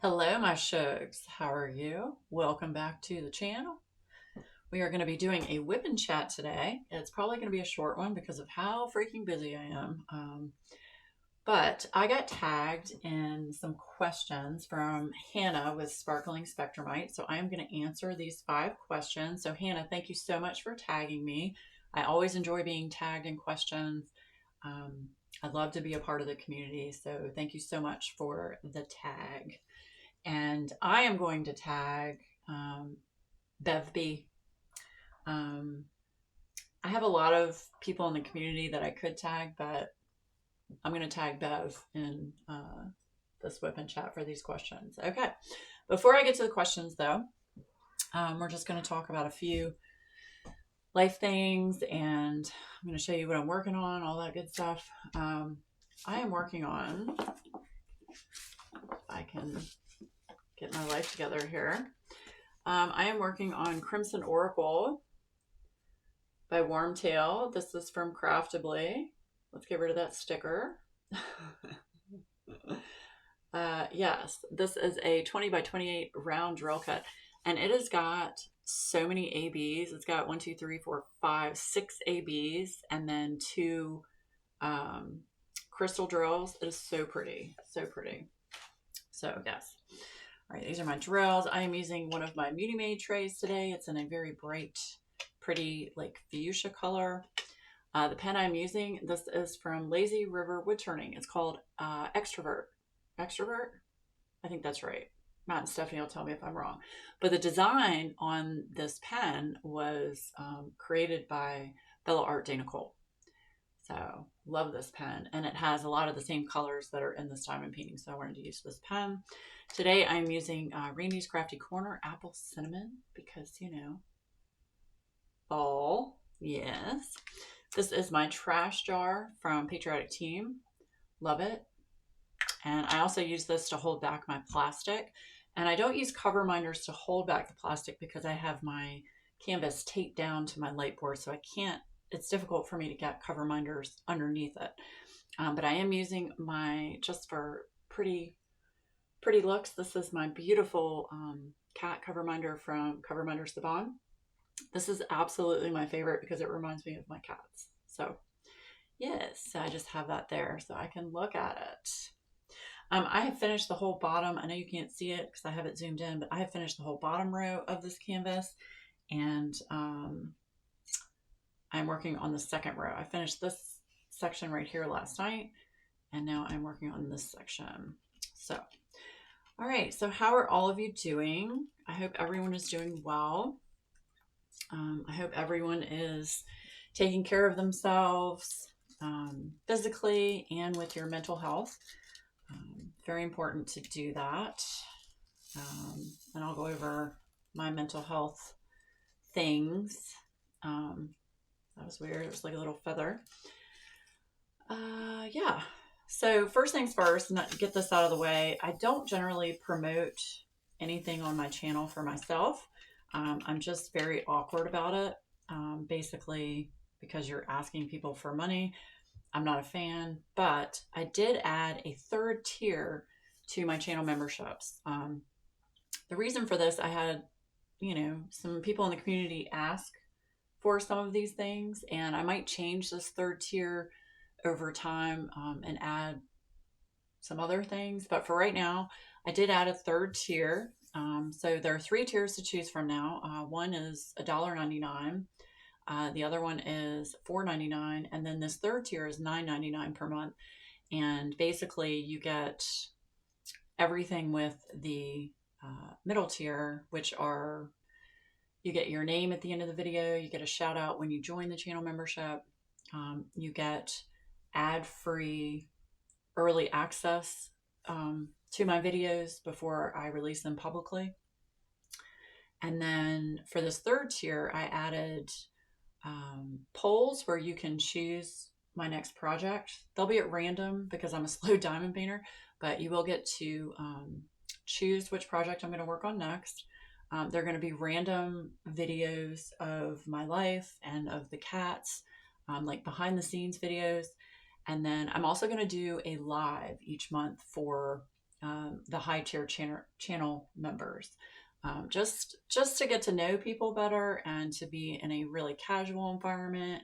Hello, my shugs. How are you? Welcome back to the channel. We are going to be doing a whip and chat today. It's probably going to be a short one because of how freaking busy I am. But I got tagged in some questions from Hannah with Sparkling Spectramite. So I am going to answer these 5 questions. So Hannah, thank you so much for tagging me. I always enjoy being tagged in questions. I'd love to be a part of the community. So thank you so much for the tag. And I am going to tag Bev Bee. I have a lot of people in the community that I could tag, but I'm going to tag Bev in this whip and chat for these questions. Okay, before I get to the questions though, we're just going to talk about a few life things, and I'm going to show you what I'm working on, all that good stuff. I am working on, if I can get my life together here. I am working on Crimson Oracle by Wormtail. This is from Craftably. Let's get rid of that sticker. Yes, this is a 20 by 28 round drill cut, and it has got so many ABs. It's got 1, 2, 3, 4, 5, 6 ABs, and then 2 crystal drills. It is so pretty, so pretty. So yes. All right, these are my drills. I am using one of my Beauty Made trays today. It's in a very bright, pretty, like fuchsia color. The pen I'm using, this is from Lazy River Wood Turning. It's called Extrovert. Extrovert? I think that's right. Matt and Stephanie will tell me if I'm wrong. But the design on this pen was created by Bella Art Dana Cole. So love this pen, and it has a lot of the same colors that are in this diamond painting. So I wanted to use this pen. Today I'm using Randy's Crafty Corner Apple Cinnamon because, you know, fall. Yes. This is my trash jar from Patriotic Team. Love it. And I also use this to hold back my plastic. And I don't use cover minders to hold back the plastic because I have my canvas taped down to my light board, so I can't, it's difficult for me to get cover minders underneath it. But I am using my, just for pretty looks, this is my beautiful cat cover minder from Cover Minders the Bond. This is absolutely my favorite because it reminds me of my cats. So yes, I just have that there so I can look at it. I have finished the whole bottom. I know you can't see it because I have it zoomed in, but I have finished the whole bottom row of this canvas, and I'm working on the second row. I finished this section right here last night, and now I'm working on this section. So, all right, so how are all of you doing? I hope everyone is doing well. I hope everyone is taking care of themselves physically and with your mental health. Very important to do that. And I'll go over my mental health things. That was weird. It was like a little feather. Yeah. So first things first, get this out of the way. I don't generally promote anything on my channel for myself. I'm just very awkward about it. Basically, because you're asking people for money. I'm not a fan, but I did add a 3rd tier to my channel memberships. The reason for this, I had, you know, some people in the community ask for some of these things, and I might change this 3rd tier over time and add some other things. But for right now, I did add a 3rd tier. So there are 3 tiers to choose from now. One is $1.99. The other one is $4.99, and then this 3rd tier is $9.99 per month. And basically, you get everything with the middle tier, which are, you get your name at the end of the video, you get a shout out when you join the channel membership, you get ad-free early access to my videos before I release them publicly. And then for this 3rd tier, I added polls where you can choose my next project. They'll be at random because I'm a slow diamond painter, but you will get to choose which project I'm going to work on next. They're going to be random videos of my life and of the cats, like behind the scenes videos. And then I'm also going to do a live each month for the high tier channel members. Just to get to know people better and to be in a really casual environment,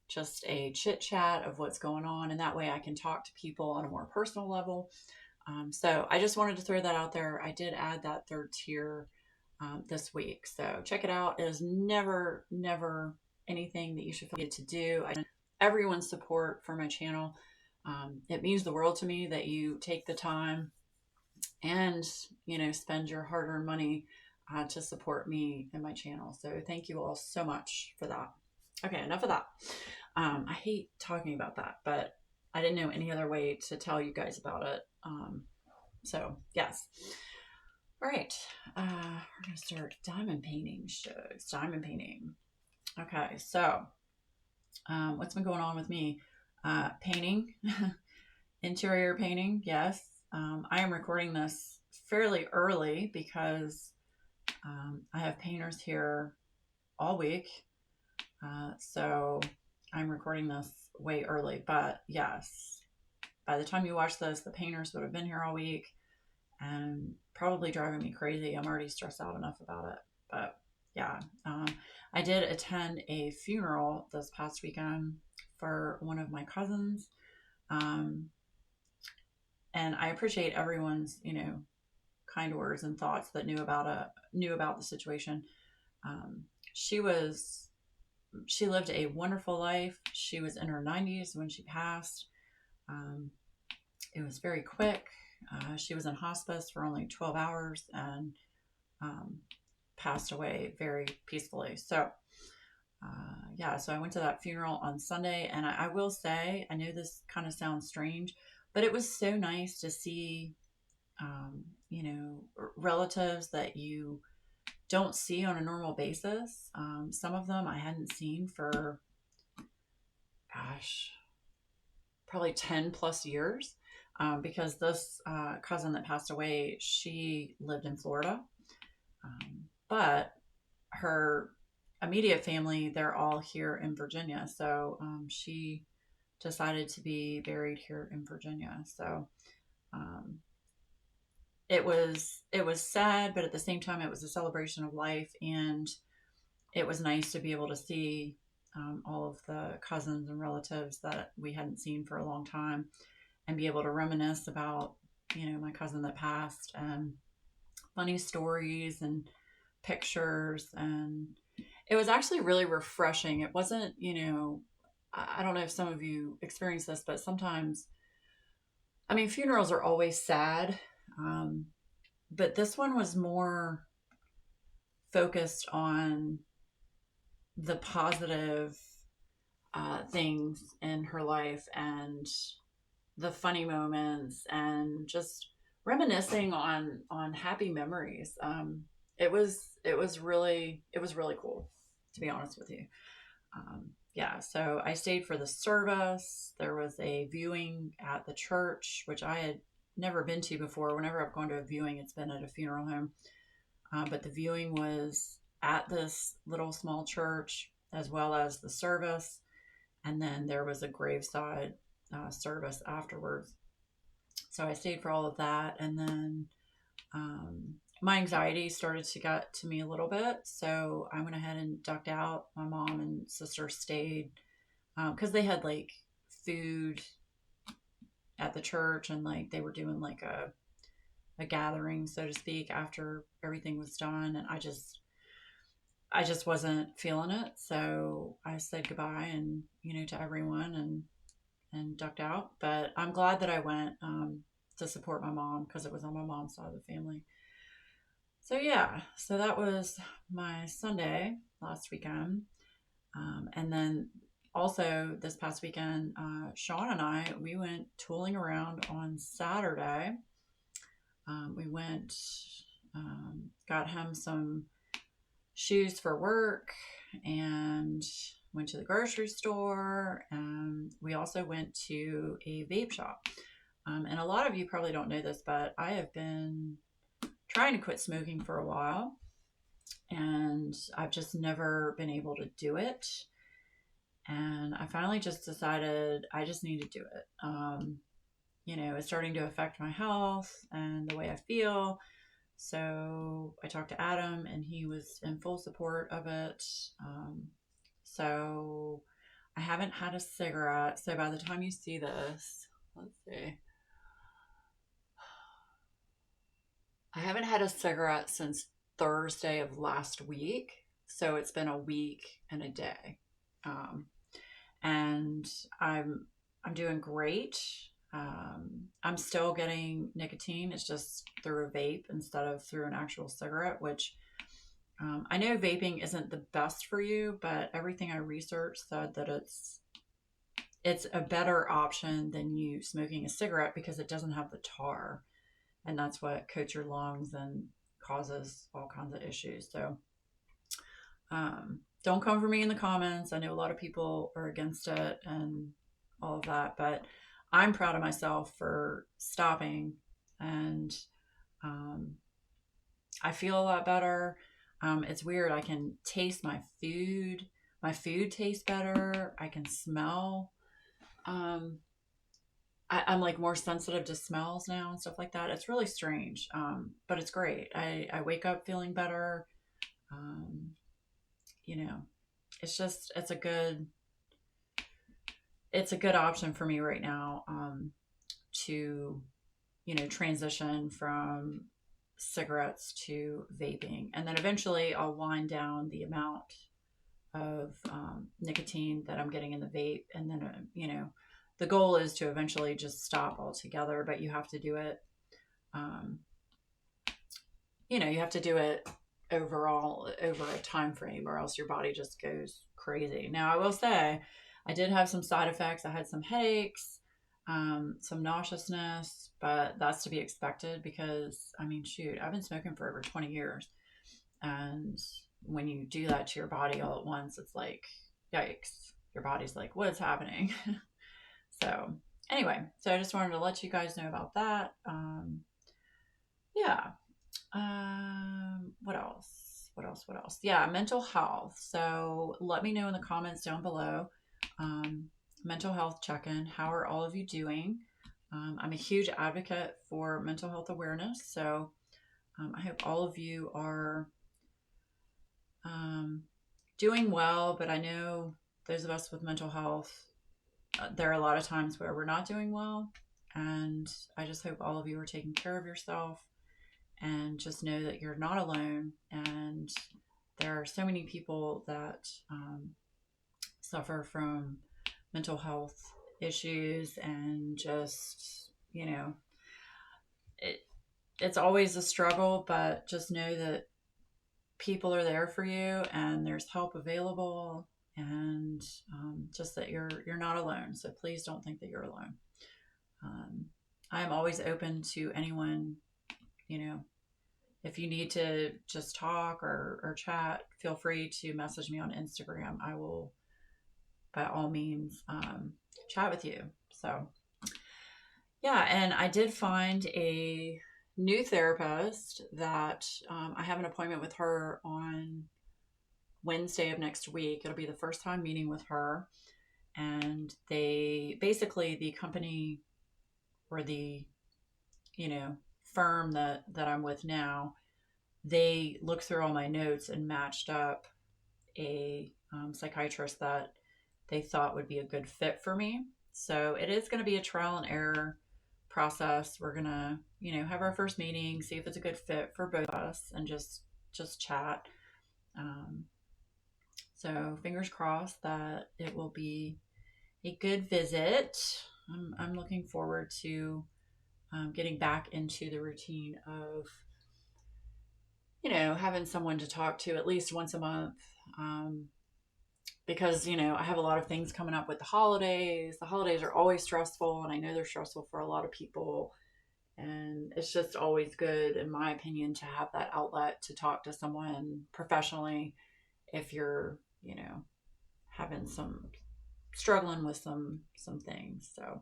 just a chit chat of what's going on. And that way I can talk to people on a more personal level. So I just wanted to throw that out there. I did add that third tier this week. So check it out. It is never anything that you should forget to do. I everyone's support for my channel. It means the world to me that you take the time and, spend your hard-earned money to support me and my channel. So thank you all so much for that. Okay, enough of that. I hate talking about that, but I didn't know any other way to tell you guys about it. So yes. All right. We're going to start diamond painting shows. Diamond painting. Okay, so what's been going on with me? Painting, interior painting. Yes. I am recording this fairly early because I have painters here all week. So I'm recording this way early, but yes, by the time you watch this, the painters would have been here all week and probably driving me crazy. I'm already stressed out enough about it, but yeah. I did attend a funeral this past weekend for one of my cousins. And I appreciate everyone's, kind words and thoughts that knew about the situation. She lived a wonderful life. She was in her 90s when she passed. It was very quick. She was in hospice for only 12 hours and passed away very peacefully. So, so I went to that funeral on Sunday, and I will say, I know this kind of sounds strange, but it was so nice to see, relatives that you don't see on a normal basis. Some of them I hadn't seen for, probably 10 plus years, because this cousin that passed away, she lived in Florida. But her immediate family, they're all here in Virginia. So she decided to be buried here in Virginia. So it was sad, but at the same time, it was a celebration of life, and it was nice to be able to see all of the cousins and relatives that we hadn't seen for a long time, and be able to reminisce about, my cousin that passed, and funny stories and pictures. And it was actually really refreshing. It wasn't, I don't know if some of you experience this, but sometimes, funerals are always sad. But this one was more focused on the positive things in her life and the funny moments, and just reminiscing on happy memories. It was really cool, to be honest with you. So I stayed for the service. There was a viewing at the church, which I had never been to before. Whenever I've gone to a viewing, it's been at a funeral home. But the viewing was at this little small church, as well as the service. And then there was a graveside service afterwards. So I stayed for all of that. And then my anxiety started to get to me a little bit. So I went ahead and ducked out. My mom and sister stayed because they had like food at the church, and like they were doing like a gathering, so to speak, after everything was done. And I just wasn't feeling it. So I said goodbye and, to everyone, and ducked out. But I'm glad that I went to support my mom, because it was on my mom's side of the family. So yeah, so that was my Sunday last weekend. And then also this past weekend, Sean and I, we went tooling around on Saturday. We went, got him some shoes for work, and went to the grocery store. And we also went to a vape shop. And a lot of you probably don't know this, but I have been trying to quit smoking for a while. and I've just never been able to do it. And I finally just decided I just need to do it. It's starting to affect my health and the way I feel. So I talked to Adam, and he was in full support of it. So I haven't had a cigarette. So by the time you see this, let's see. I haven't had a cigarette since Thursday of last week. So it's been a week and a day. And I'm doing great. I'm still getting nicotine. It's just through a vape instead of through an actual cigarette, which I know vaping isn't the best for you, but everything I researched said that it's a better option than you smoking a cigarette because it doesn't have the tar, and that's what coats your lungs and causes all kinds of issues. So don't come for me in the comments. I know a lot of people are against it and all of that, but I'm proud of myself for stopping, and I feel a lot better. It's weird. I can taste my food. My food tastes better. I can smell. I'm like more sensitive to smells now and stuff like that. It's really strange, but it's great. I wake up feeling better. Um, you know, it's a good option for me right now, to, transition from cigarettes to vaping. And then eventually I'll wind down the amount of nicotine that I'm getting in the vape. And then, the goal is to eventually just stop altogether, but you have to do it, um, you have to do it overall over a time frame, or else your body just goes crazy. Now, I will say I did have some side effects. I had some headaches, some nauseousness, but that's to be expected because, I mean, shoot, I've been smoking for over 20 years. And when you do that to your body all at once, it's like, yikes. Your body's like, what is happening? So, anyway, so I just wanted to let you guys know about that. Yeah. What else? What else? Yeah, mental health. So let me know in the comments down below. Mental health check-in. How are all of you doing? I'm a huge advocate for mental health awareness. So I hope all of you are doing well, but I know those of us with mental health, there are a lot of times where we're not doing well. And I just hope all of you are taking care of yourself, and just know that you're not alone. And there are so many people that suffer from mental health issues, and just, it's always a struggle, but just know that people are there for you and there's help available, and just that you're not alone. So please don't think that you're alone. I am always open to anyone. If you need to just talk or chat, feel free to message me on Instagram. I will, by all means, chat with you. So, yeah, and I did find a new therapist that I have an appointment with her on Wednesday of next week. It'll be the first time meeting with her. And the company, or the, firm that I'm with now, they looked through all my notes and matched up a psychiatrist that they thought would be a good fit for me. So it is going to be a trial and error process. We're going to, have our first meeting, see if it's a good fit for both of us, and just chat. So fingers crossed that it will be a good visit. I'm looking forward to getting back into the routine of, having someone to talk to at least once a month. Because, I have a lot of things coming up with the holidays. The holidays are always stressful, and I know they're stressful for a lot of people. And it's just always good, in my opinion, to have that outlet to talk to someone professionally if you're, struggling with some things. So,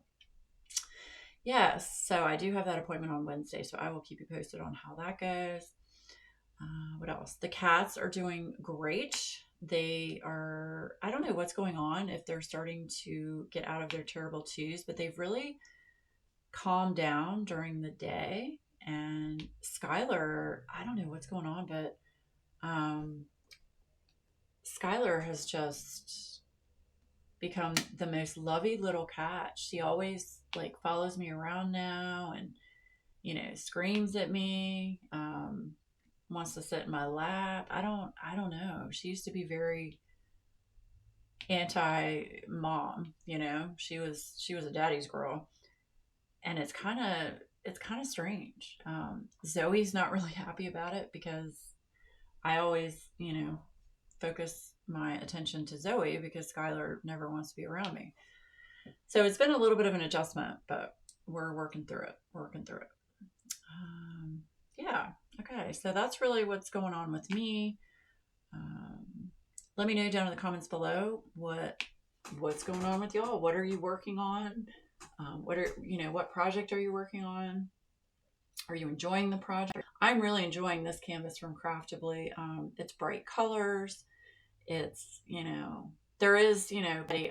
yes, so I do have that appointment on Wednesday, so I will keep you posted on how that goes. What else? The cats are doing great. They are, I don't know what's going on, if they're starting to get out of their terrible twos, but they've really calmed down during the day. And Skylar, I don't know what's going on, but um, Skylar has just become the most lovey little cat. She always like follows me around now and, screams at me, wants to sit in my lap. I don't know. She used to be very anti mom, she was a daddy's girl. And it's kind of strange. Zoe's not really happy about it because I always, focus my attention to Zoe because Skylar never wants to be around me. So it's been a little bit of an adjustment, but we're working through it. Yeah. Okay. So that's really what's going on with me. Let me know down in the comments below what's going on with y'all. What are you working on? What project are you working on? Are you enjoying the project? I'm really enjoying this canvas from Craftably. It's bright colors. It's, there is,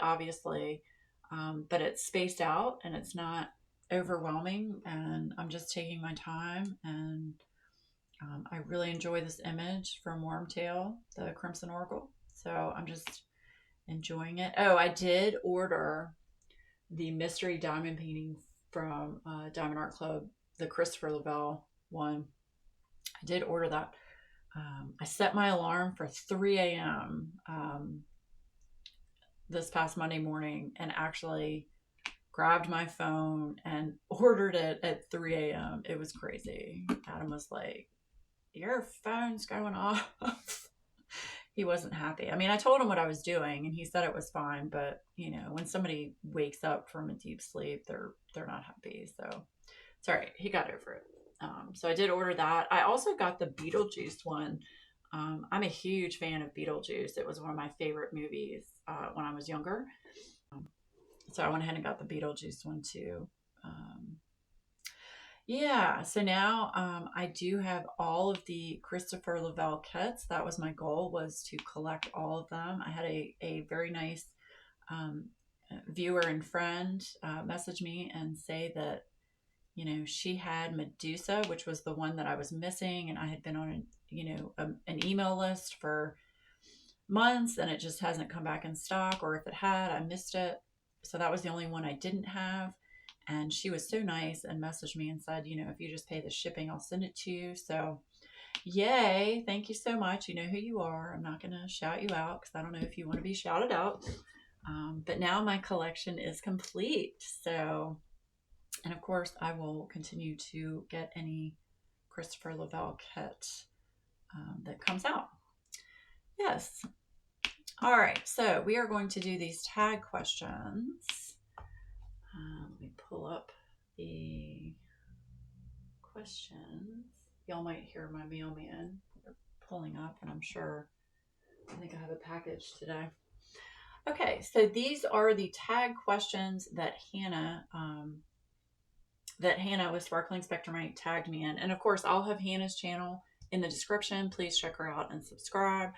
obviously, but it's spaced out and it's not overwhelming. And I'm just taking my time. And I really enjoy this image from Wormtail, the Crimson Oracle. So I'm just enjoying it. Oh, I did order the mystery diamond painting from Diamond Art Club, the Christopher Lavelle one. I did order that. I set my alarm for 3 a.m. This past Monday morning and actually grabbed my phone and ordered it at 3 a.m. It was crazy. Adam was like, your phone's going off. He wasn't happy. I mean, I told him what I was doing and he said it was fine, but when somebody wakes up from a deep sleep, they're not happy. So it's all right. He got over it. So I did order that. I also got the Beetlejuice one. I'm a huge fan of Beetlejuice. It was one of my favorite movies when I was younger. So I went ahead and got the Beetlejuice one too. Yeah, so now I do have all of the Christopher Lavelle kits. That was my goal, was to collect all of them. I had a very nice um, viewer and friend message me and say that, she had Medusa, which was the one that I was missing. And I had been on, an email list for months and it just hasn't come back in stock. Or if it had, I missed it. So that was the only one I didn't have. And she was so nice and messaged me and said, if you just pay the shipping, I'll send it to you. So yay. Thank you so much. You know who you are. I'm not going to shout you out because I don't know if you want to be shouted out. But now my collection is complete. So, and of course I will continue to get any Christopher Lavelle kit that comes out. Yes. All right. So we are going to do these tag questions. Let me pull up the questions. Y'all might hear my mailman pulling up, and I think I have a package today. Okay, so these are the tag questions that Hannah with Sparkling Spectramite tagged me in. And of course, I'll have Hannah's channel in the description. Please check her out and subscribe.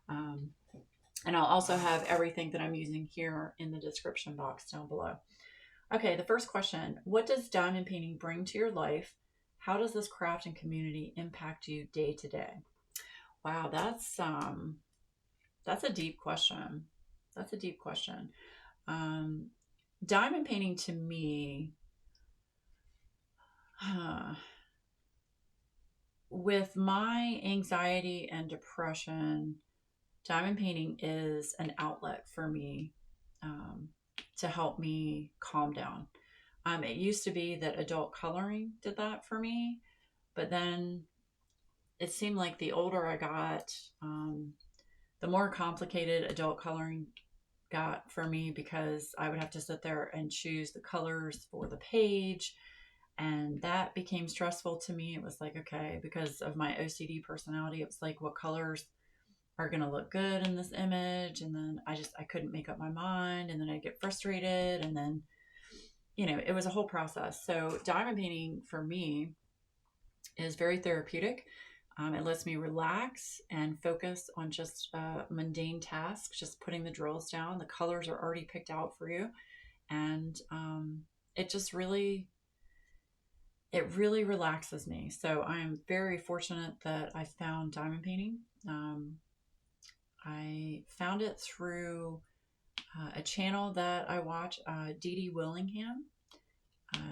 And I'll also have everything that I'm using here in the description box down below. Okay, the first question, what does diamond painting bring to your life? How does this craft and community impact you day to day? Wow, that's a deep question. Diamond painting to me, with my anxiety and depression, diamond painting is an outlet for me. To help me calm down. It used to be that adult coloring did that for me, but then it seemed like the older I got, the more complicated adult coloring got for me because I would have to sit there and choose the colors for the page, and that became stressful to me. It was like, okay, because of my OCD personality, it was like, what colors are going to look good in this image? And then I couldn't make up my mind, and then I get frustrated, and then, it was a whole process. So diamond painting for me is very therapeutic. It lets me relax and focus on just mundane tasks, just putting the drills down. The colors are already picked out for you. And it just really, it really relaxes me. So I am very fortunate that I found diamond painting. I found it through a channel that I watch, Dee Dee Willingham.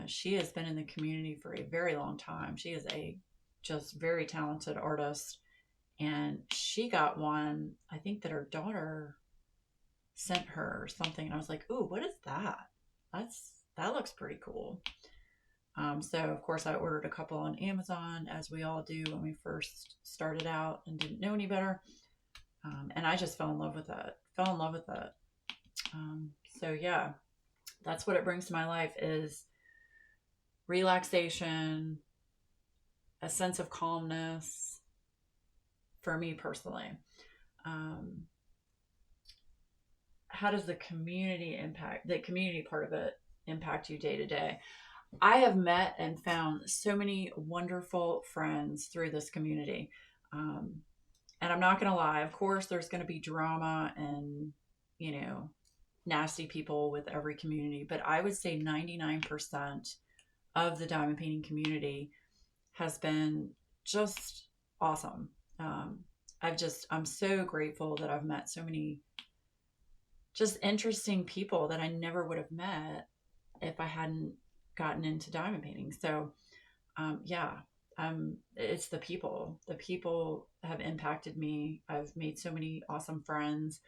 She has been in the community for a very long time. She is a just very talented artist. And she got one, I think that her daughter sent her or something. And I was like, ooh, what is that? That looks pretty cool. So of course I ordered a couple on Amazon, as we all do when we first started out and didn't know any better. And I just fell in love with it. So yeah, that's what it brings to my life, is relaxation, a sense of calmness for me personally. How does the community part of it impact you day to day? I have met and found so many wonderful friends through this community. And I'm not going to lie, of course, there's going to be drama and, nasty people with every community, but I would say 99% of the diamond painting community has been just awesome. I'm so grateful that I've met so many just interesting people that I never would have met if I hadn't gotten into diamond painting. So, it's the people. The people have impacted me. I've made so many awesome friends,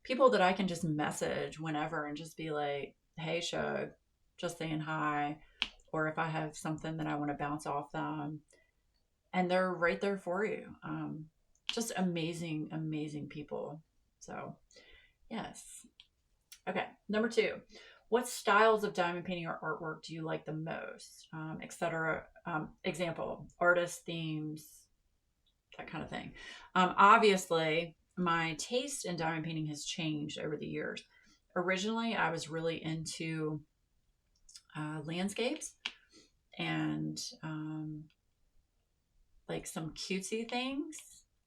people that I can just message whenever and just be like, hey, Shug, just saying hi. Or if I have something that I want to bounce off them, and they're right there for you. Just amazing, amazing people. So, yes. Okay, number 2. What styles of diamond painting or artwork do you like the most, etc.? Example, artist, themes, that kind of thing. Obviously, my taste in diamond painting has changed over the years. Originally, I was really into landscapes and like some cutesy things.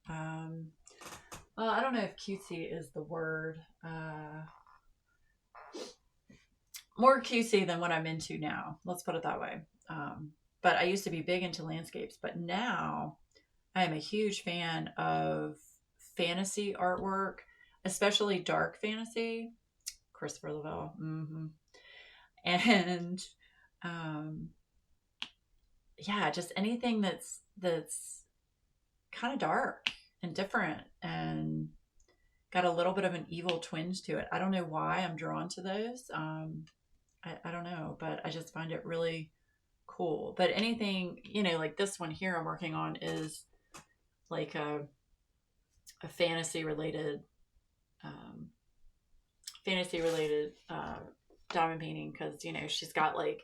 Well, I don't know if cutesy is the word. More cutesy than what I'm into now. Let's put it that way. But I used to be big into landscapes, but now I am a huge fan of fantasy artwork, especially dark fantasy. Christopher Lavelle. Mm-hmm. And just anything that's kind of dark and different and got a little bit of an evil twinge to it. I don't know why I'm drawn to those. I don't know, but I just find it really cool. But anything, like this one here I'm working on is like a fantasy related diamond painting, because she's got like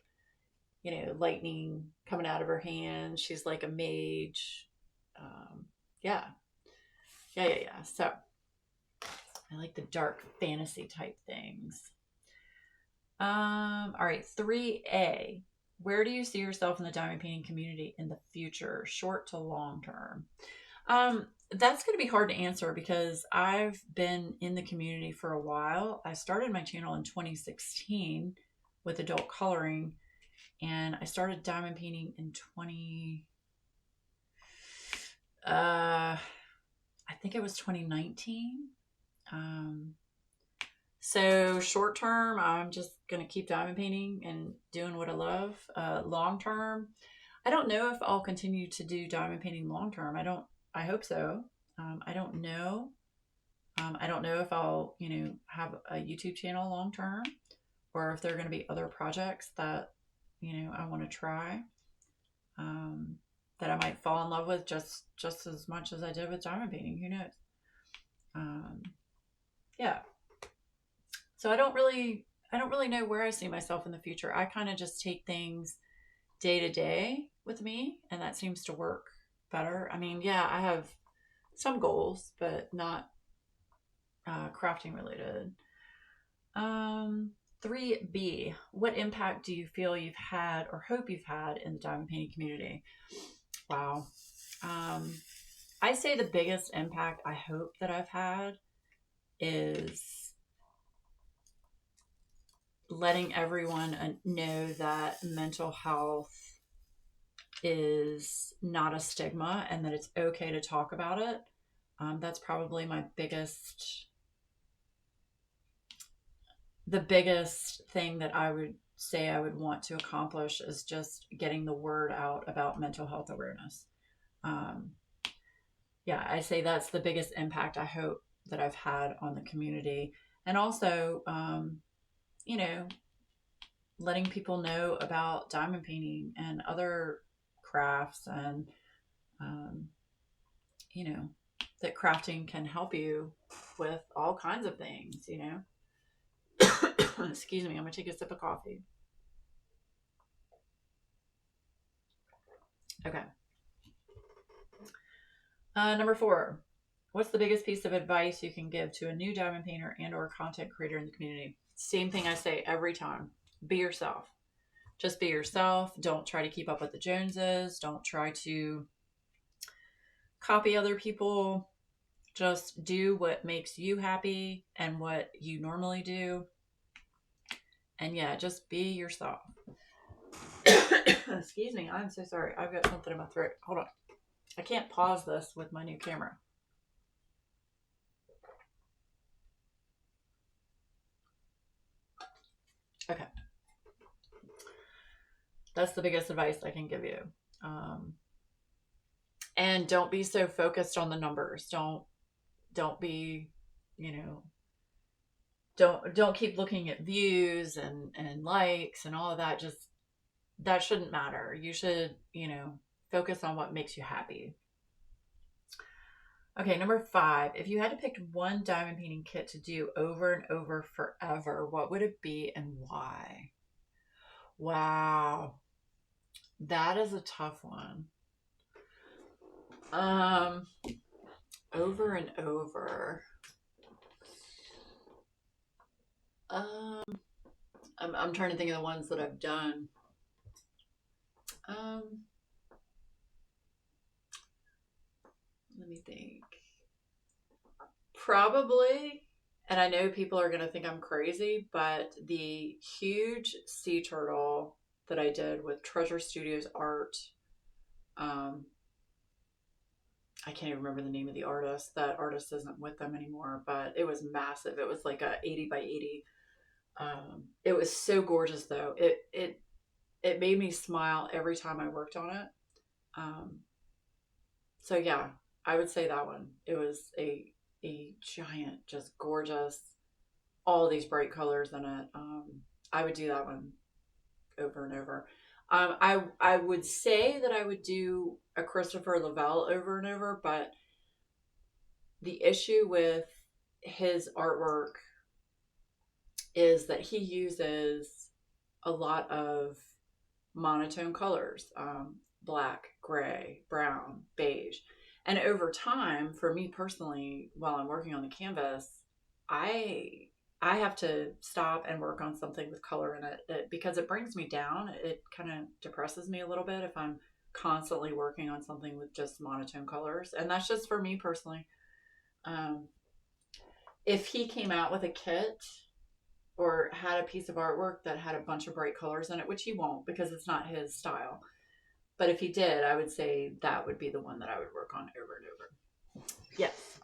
lightning coming out of her hand. She's like a mage. Yeah. So I like the dark fantasy type things. All right, 3A. Where do you see yourself in the diamond painting community in the future, short to long term? That's going to be hard to answer because I've been in the community for a while. I started my channel in 2016 with adult coloring, and I started diamond painting in I think it was 2019. So short term, I'm just going to keep diamond painting and doing what I love. Long term, I don't know if I'll continue to do diamond painting long term. I hope so. I don't know. I don't know if I'll, have a YouTube channel long term, or if there are going to be other projects that, I want to try, that I might fall in love with just as much as I did with diamond painting. Who knows? Yeah. So I don't really know where I see myself in the future. I kind of just take things day to day with me, and that seems to work better. I mean, yeah, I have some goals, but not crafting related. 3B, what impact do you feel you've had or hope you've had in the diamond painting community? Wow. I say the biggest impact I hope that I've had is letting everyone know that mental health is not a stigma and that it's okay to talk about it. That's probably the biggest thing that I would say I would want to accomplish is just getting the word out about mental health awareness. Um, yeah, I say that's the biggest impact I hope that I've had on the community. And also, you know, letting people know about diamond painting and other crafts and, um, you know, that crafting can help you with all kinds of things, you know. Excuse me, I'm going to take a sip of coffee. Okay. Number 4, what's the biggest piece of advice you can give to a new diamond painter and or content creator in the community? Same thing I say every time. Be yourself. Just be yourself. Don't try to keep up with the Joneses. Don't try to copy other people. Just do what makes you happy and what you normally do. And yeah, just be yourself. Excuse me, I'm so sorry. I've got something in my throat. Hold on. I can't pause this with my new camera. Okay. That's the biggest advice I can give you. And don't be so focused on the numbers. Don't be, you know, don't keep looking at views and likes and all of that. Just that shouldn't matter. You should, you know, focus on what makes you happy. Okay, number 5. If you had to pick one diamond painting kit to do over and over forever, what would it be and why? Wow. That is a tough one. Over and over. I'm trying to think of the ones that I've done. Let me think. Probably, and I know people are going to think I'm crazy, but the huge sea turtle that I did with Treasure Studios art, I can't even remember the name of the artist. That artist isn't with them anymore, but it was massive. It was like a 80 by 80. It was so gorgeous though. It made me smile every time I worked on it. So yeah, I would say that one. It was a giant, just gorgeous, all these bright colors in it. I would do that one over and over. I would say that I would do a Christopher Lavelle over and over, but the issue with his artwork is that he uses a lot of monotone colors, black, gray, brown, beige. And over time, for me personally, while I'm working on the canvas, I have to stop and work on something with color in it because it brings me down. It kind of depresses me a little bit if I'm constantly working on something with just monotone colors. And that's just for me personally. If he came out with a kit or had a piece of artwork that had a bunch of bright colors in it, which he won't because it's not his style. But if he did, I would say that would be the one that I would work on over and over. Yes.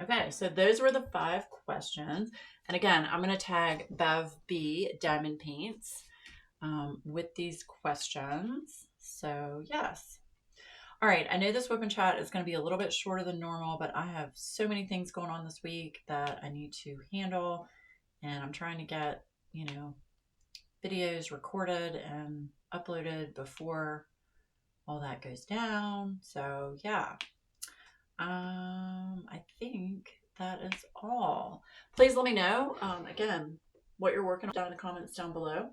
Okay, so those were the 5 questions. And again, I'm going to tag Bev Bee Diamond Paints with these questions. So, yes. All right, I know this WIP and chat is going to be a little bit shorter than normal, but I have so many things going on this week that I need to handle. And I'm trying to get, you know, videos recorded and uploaded before all that goes down. So yeah, I think that is all. Please let me know, again, what you're working on down in the comments down below.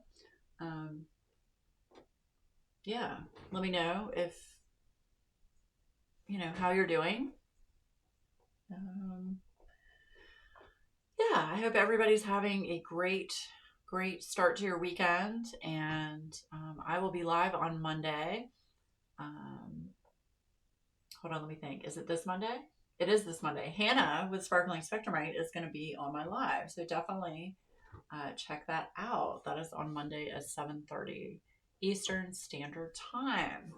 Yeah, let me know if, you know, how you're doing. Yeah, I hope everybody's having a great start to your weekend, and I will be live on Monday. hold on, let me think. Is it this Monday? It is this Monday. Hannah with Sparkling Spectramite is going to be on my live. So definitely check that out. That is on Monday at 7:30 Eastern Standard Time.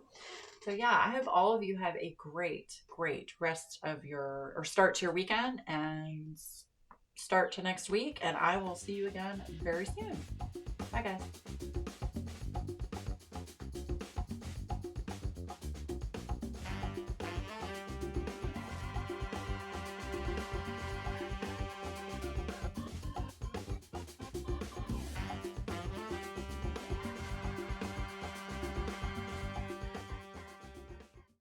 So yeah, I hope all of you have a great, great rest of your, or start to your weekend and start to next week. And I will see you again very soon. Bye guys.